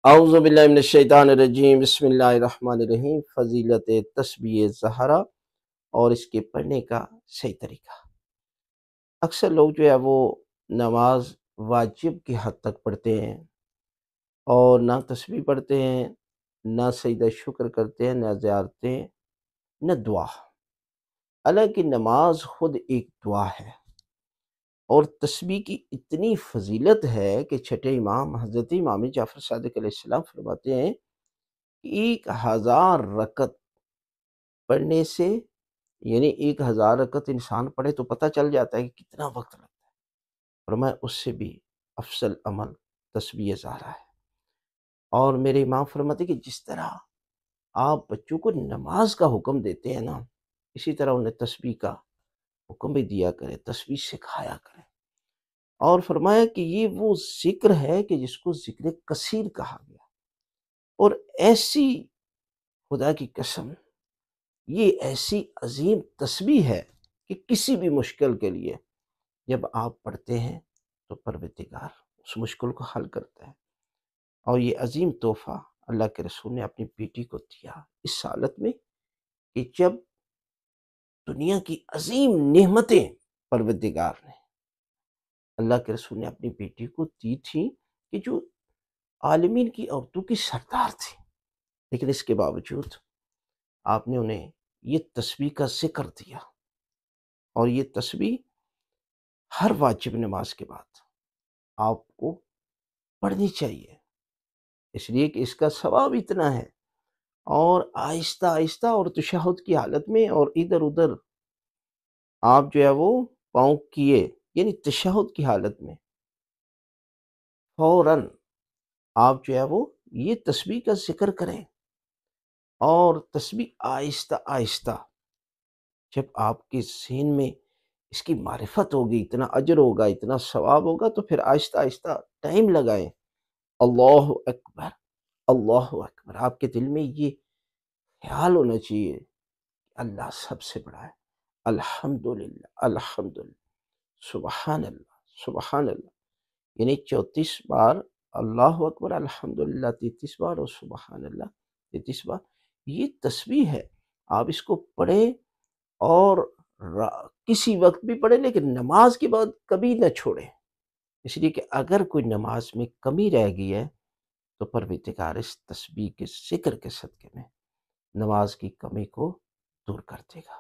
اعوذ باللہ من الشیطان الرجیم، بسم اللہ الرحمن الرحیم۔ فضیلت تسبیح زہرا اور اس کے پڑھنے کا صحیح طریقہ۔ اکثر لوگ جو ہے وہ نماز واجب کی حد تک پڑھتے ہیں اور نہ تسبیح پڑھتے ہیں، نہ سجدہ شکر کرتے ہیں، نہ زیارتیں، نہ دعا۔ حالانکہ نماز خود ایک دعا ہے اور تسبیح کی اتنی فضیلت ہے کہ چھٹے امام حضرت امام جعفر صادق علیہ السلام فرماتے ہیں کہ 1000 رکعت پڑھنے سے، یعنی 1000 رکعت انسان پڑھے تو پتہ چل جاتا ہے کہ کتنا وقت لگتا ہے، فرمایا اس سے بھی افضل عمل تسبیح زہرا ہے۔ اور میرے امام فرماتے کہ جس طرح آپ بچوں کو نماز کا حکم دیتے ہیں نا، اسی طرح انہیں تسبیح کا حکم بھی دیا کرے، تسبیح سکھایا کرے۔ اور فرمایا کہ یہ وہ ذکر ہے کہ جس کو ذکر کثیر کہا گیا، اور ایسی، خدا کی قسم، یہ ایسی عظیم تسبیح ہے کہ کسی بھی مشکل کے لیے جب آپ پڑھتے ہیں تو پروردگار اس مشکل کو حل کرتا ہے۔ اور یہ عظیم تحفہ اللہ کے رسول نے اپنی بیٹی کو دیا اس حالت میں کہ جب دنیا کی عظیم نعمتیں پروردگار نے، اللہ کے رسول نے اپنی بیٹی کو دی تھی کہ جو عالمین کی عورتوں کی سردار تھی، لیکن اس کے باوجود آپ نے انہیں یہ تسبیح کا ذکر دیا۔ اور یہ تسبیح ہر واجب نماز کے بعد آپ کو پڑھنی چاہیے، اس لیے کہ اس کا ثواب اتنا ہے۔ اور آہستہ آہستہ اور تشہد کی حالت میں اور ادھر ادھر آپ جو ہے وہ پاؤں کیے، یعنی تشہد کی حالت میں فوراً آپ جو ہے وہ یہ تسبیح کا ذکر کریں، اور تسبیح آہستہ آہستہ جب آپ کے ذہن میں اس کی معرفت ہوگی، اتنا اجر ہوگا، اتنا ثواب ہوگا، تو پھر آہستہ آہستہ ٹائم لگائیں۔ اللہ اکبر، اللہ اکبر، آپ کے دل میں یہ خیال ہونا چاہیے کہ اللہ سب سے بڑا ہے، الحمدللہ، الحمدللہ، سبحان اللہ، سبحان اللہ، یعنی 34 بار اللہ اکبر، الحمدللہ 33 بار، اور سبحان اللہ 33 بار۔ یہ تسبیح ہے، آپ اس کو پڑھیں اور کسی وقت بھی پڑھیں، لیکن نماز کے بعد کبھی نہ چھوڑیں، اس لیے کہ اگر کوئی نماز میں کمی رہ گئی ہے تو پروردگار اس تسبیح کے ذکر کے صدقے میں نماز کی کمی کو دور کر دے گا۔